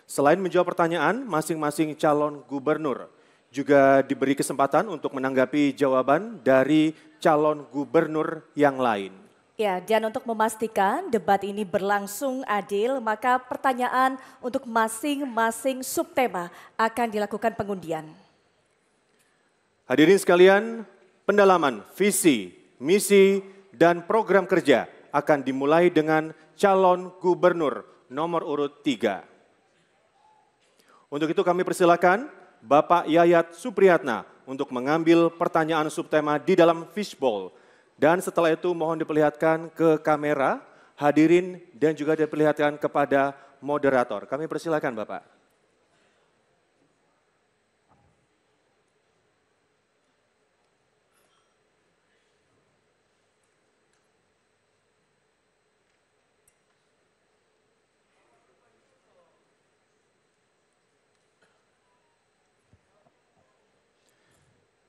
Selain menjawab pertanyaan, masing-masing calon gubernur juga diberi kesempatan untuk menanggapi jawaban dari calon gubernur yang lain. Ya, dan untuk memastikan debat ini berlangsung adil, maka pertanyaan untuk masing-masing subtema akan dilakukan pengundian. Hadirin sekalian, pendalaman visi, misi, dan program kerja akan dimulai dengan calon gubernur nomor urut 3. Untuk itu kami persilakan Bapak Yayat Supriyatna untuk mengambil pertanyaan subtema di dalam fishbowl. Dan setelah itu mohon diperlihatkan ke kamera, hadirin dan juga diperlihatkan kepada moderator. Kami persilakan Bapak.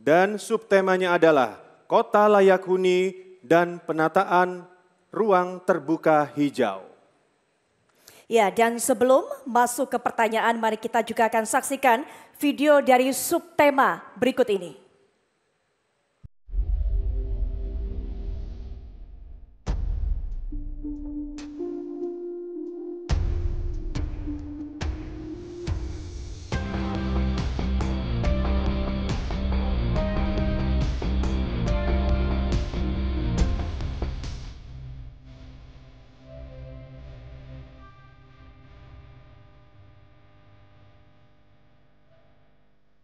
Dan subtemanya adalah Kota Layak Huni dan Penataan Ruang Terbuka Hijau. Ya, dan sebelum masuk ke pertanyaan, mari kita juga akan saksikan video dari subtema berikut ini.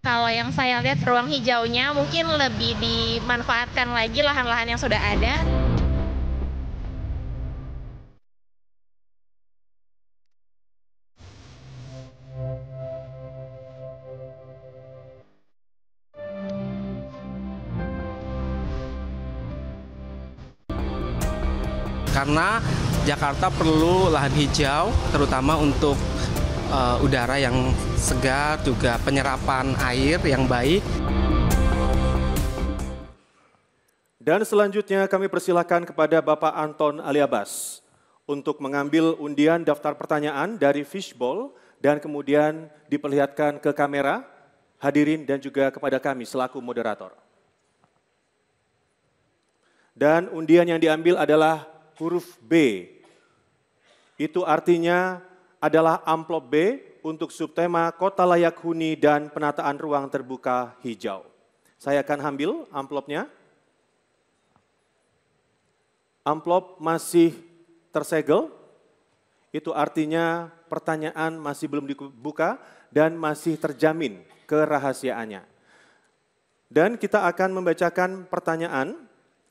Kalau yang saya lihat ruang hijaunya mungkin lebih dimanfaatkan lagi lahan-lahan yang sudah ada. Karena Jakarta perlu lahan hijau, terutama untuk udara yang segar, juga penyerapan air yang baik. Dan selanjutnya kami persilakan kepada Bapak Anton Aliabas untuk mengambil undian daftar pertanyaan dari fishbowl dan kemudian diperlihatkan ke kamera, hadirin dan juga kepada kami selaku moderator. Dan undian yang diambil adalah huruf B. Itu artinya adalah amplop B untuk subtema Kota Layak Huni dan Penataan Ruang Terbuka Hijau. Saya akan ambil amplopnya. Amplop masih tersegel, itu artinya pertanyaan masih belum dibuka dan masih terjamin kerahasiaannya. Dan kita akan membacakan pertanyaan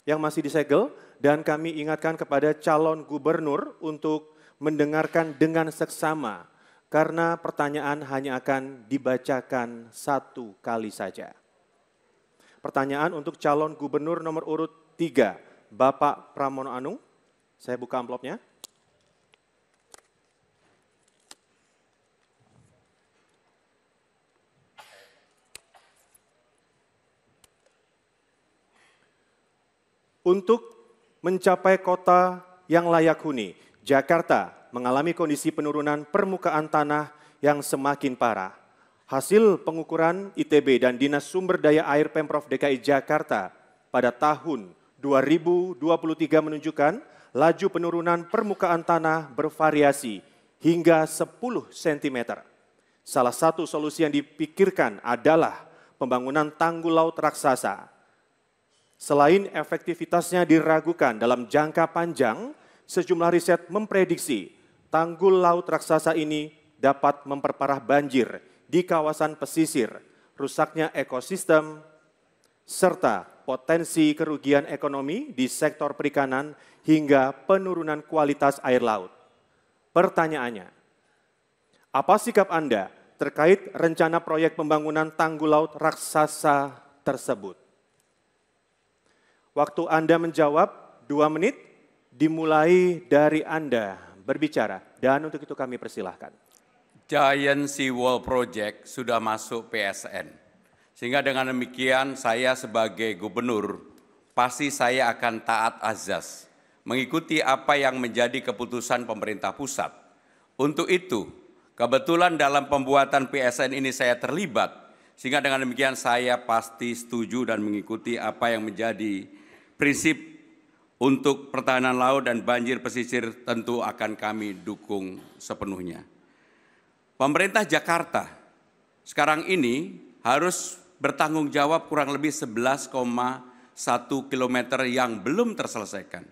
yang masih disegel dan kami ingatkan kepada calon gubernur untuk mendengarkan dengan seksama, karena pertanyaan hanya akan dibacakan satu kali saja. Pertanyaan untuk calon gubernur nomor urut 3, Bapak Pramono Anung. Saya buka amplopnya. Untuk mencapai kota yang layak huni, Jakarta mengalami kondisi penurunan permukaan tanah yang semakin parah. Hasil pengukuran ITB dan Dinas Sumber Daya Air Pemprov DKI Jakarta pada tahun 2023 menunjukkan laju penurunan permukaan tanah bervariasi hingga 10 cm. Salah satu solusi yang dipikirkan adalah pembangunan tanggul laut raksasa. Selain efektivitasnya diragukan dalam jangka panjang, sejumlah riset memprediksi tanggul laut raksasa ini dapat memperparah banjir di kawasan pesisir, rusaknya ekosistem, serta potensi kerugian ekonomi di sektor perikanan hingga penurunan kualitas air laut. Pertanyaannya, apa sikap Anda terkait rencana proyek pembangunan tanggul laut raksasa tersebut? Waktu Anda menjawab 2 menit, dimulai dari Anda berbicara, dan untuk itu kami persilahkan. Giant Seawall Project sudah masuk PSN, sehingga dengan demikian saya sebagai gubernur, pasti saya akan taat azas, mengikuti apa yang menjadi keputusan pemerintah pusat. Untuk itu, Kebetulan dalam pembuatan PSN ini saya terlibat, sehingga dengan demikian saya pasti setuju dan mengikuti apa yang menjadi prinsip untuk pertahanan laut dan banjir pesisir tentu akan kami dukung sepenuhnya. Pemerintah Jakarta sekarang ini harus bertanggung jawab kurang lebih 11,1 kilometer yang belum terselesaikan.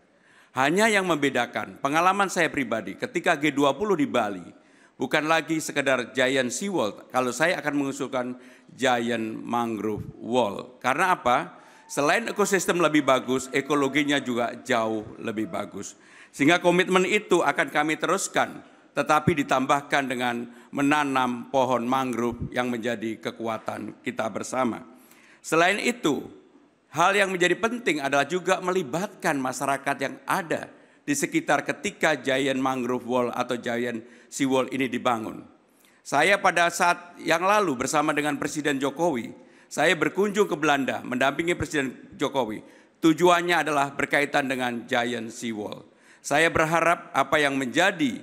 Hanya yang membedakan, pengalaman saya pribadi ketika G20 di Bali, bukan lagi sekedar giant sea wall, kalau saya akan mengusulkan giant mangrove wall. Karena apa? Selain ekosistem lebih bagus, ekologinya juga jauh lebih bagus. Sehingga komitmen itu akan kami teruskan, tetapi ditambahkan dengan menanam pohon mangrove yang menjadi kekuatan kita bersama. Selain itu, hal yang menjadi penting adalah juga melibatkan masyarakat yang ada di sekitar ketika giant mangrove wall atau giant sea wall ini dibangun. Saya pada saat yang lalu bersama dengan Presiden Jokowi, saya berkunjung ke Belanda mendampingi Presiden Jokowi. Tujuannya adalah berkaitan dengan giant sea wall. Saya berharap apa yang menjadi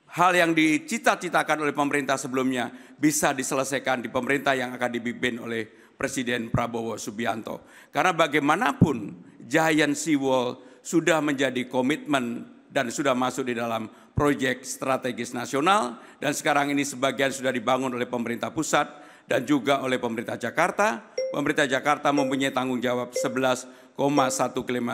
hal yang dicita-citakan oleh pemerintah sebelumnya bisa diselesaikan di pemerintah yang akan dipimpin oleh Presiden Prabowo Subianto. Karena bagaimanapun giant sea wall sudah menjadi komitmen dan sudah masuk di dalam proyek strategis nasional, dan sekarang ini sebagian sudah dibangun oleh pemerintah pusat dan juga oleh pemerintah Jakarta. Pemerintah Jakarta mempunyai tanggung jawab 11,1 km,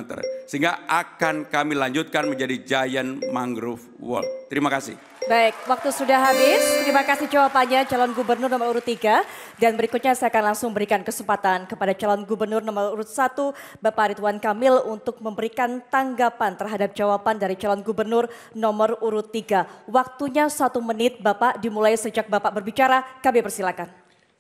sehingga akan kami lanjutkan menjadi giant mangrove wall. Terima kasih. Baik, waktu sudah habis. Terima kasih jawabannya calon gubernur nomor urut 3. Dan berikutnya saya akan langsung berikan kesempatan kepada calon gubernur nomor urut 1, Bapak Ridwan Kamil, untuk memberikan tanggapan terhadap jawaban dari calon gubernur nomor urut 3. Waktunya 1 menit, Bapak, dimulai sejak Bapak berbicara. Kami persilakan.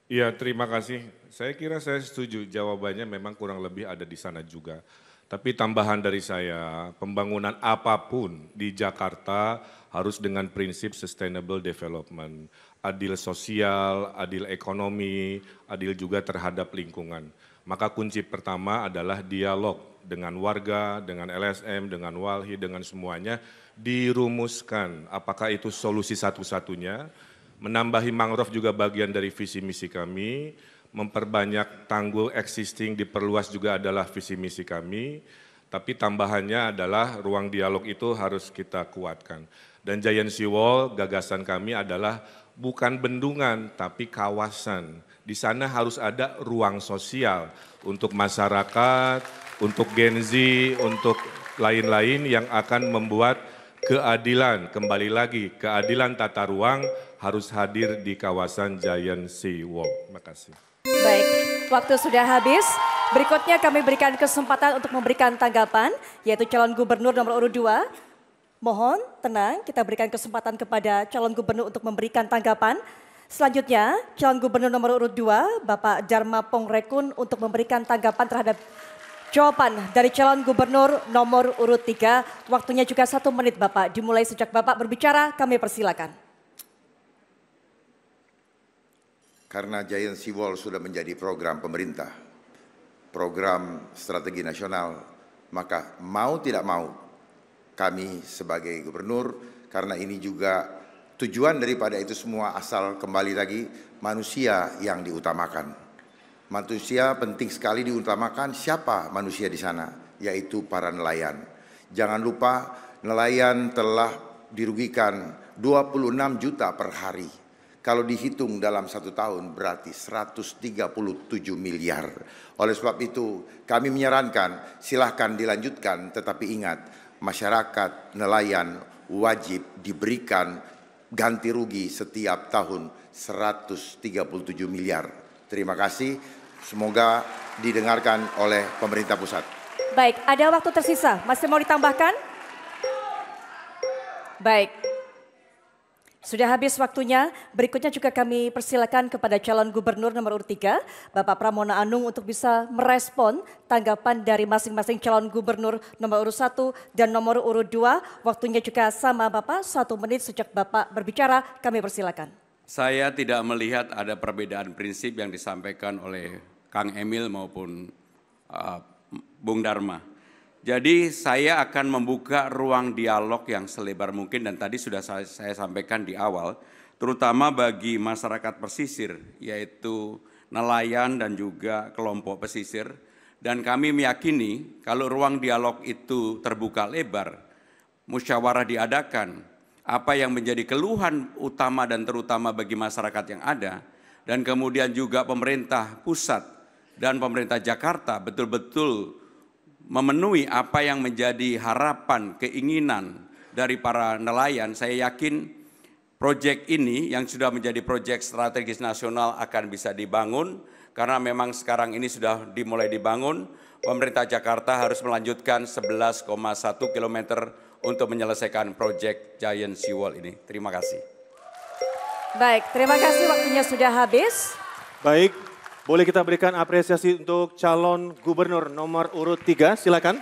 Iya, terima kasih. Saya kira saya setuju, jawabannya memang kurang lebih ada di sana juga. Tapi tambahan dari saya, pembangunan apapun di Jakarta harus dengan prinsip sustainable development. Adil sosial, adil ekonomi, adil juga terhadap lingkungan. Maka kunci pertama adalah dialog dengan warga, dengan LSM, dengan Walhi, dengan semuanya. Dirumuskan apakah itu solusi satu-satunya. Menambahi mangrove juga bagian dari visi misi kami, memperbanyak tanggul existing diperluas juga adalah visi misi kami, tapi tambahannya adalah ruang dialog itu harus kita kuatkan. Dan Giant Sea Wall, gagasan kami adalah bukan bendungan tapi kawasan. Di sana harus ada ruang sosial untuk masyarakat, untuk Gen Z, untuk lain-lain yang akan membuat keadilan, kembali lagi keadilan tata ruang harus hadir di kawasan Giant Sea Wall. Terima kasih. Baik, waktu sudah habis. Berikutnya kami berikan kesempatan untuk memberikan tanggapan, yaitu calon gubernur nomor urut 2. Mohon tenang, kita berikan kesempatan kepada calon gubernur untuk memberikan tanggapan. Selanjutnya, calon gubernur nomor urut 2, Bapak Dharma Pongrekun, untuk memberikan tanggapan terhadap jawaban dari calon gubernur nomor urut 3. Waktunya juga 1 menit, Bapak. Dimulai sejak Bapak berbicara, kami persilakan. Karena Giant Sea Wall sudah menjadi program pemerintah, program strategi nasional, maka mau tidak mau kami sebagai gubernur, karena ini juga tujuan daripada itu semua asal kembali lagi manusia yang diutamakan. Manusia penting sekali diutamakan. Siapa manusia di sana? Yaitu para nelayan. Jangan lupa nelayan telah dirugikan 26 juta per hari. Kalau dihitung dalam 1 tahun berarti 137 miliar. Oleh sebab itu kami menyarankan silahkan dilanjutkan, tetapi ingat masyarakat nelayan wajib diberikan ganti rugi setiap tahun 137 miliar. Terima kasih, semoga didengarkan oleh pemerintah pusat. Baik, ada waktu tersisa, masih mau ditambahkan? Baik. Sudah habis waktunya, berikutnya juga kami persilakan kepada calon gubernur nomor urut 3, Bapak Pramono Anung, untuk bisa merespon tanggapan dari masing-masing calon gubernur nomor urut 1 dan nomor urut 2. Waktunya juga sama Bapak, 1 menit sejak Bapak berbicara, kami persilakan. Saya tidak melihat ada perbedaan prinsip yang disampaikan oleh Kang Emil maupun Bung Dharma. Jadi saya akan membuka ruang dialog yang selebar mungkin dan tadi sudah saya sampaikan di awal, terutama bagi masyarakat pesisir, yaitu nelayan dan juga kelompok pesisir. Dan kami meyakini kalau ruang dialog itu terbuka lebar, musyawarah diadakan, apa yang menjadi keluhan utama dan terutama bagi masyarakat yang ada, dan kemudian juga pemerintah pusat dan pemerintah Jakarta betul-betul memenuhi apa yang menjadi harapan, keinginan dari para nelayan. Saya yakin proyek ini yang sudah menjadi proyek strategis nasional akan bisa dibangun, karena memang sekarang ini sudah dimulai dibangun. Pemerintah Jakarta harus melanjutkan 11,1 km untuk menyelesaikan proyek Giant Seawall ini. Terima kasih. Baik, terima kasih, waktunya sudah habis. Baik, boleh kita berikan apresiasi untuk calon gubernur nomor urut 3, silakan.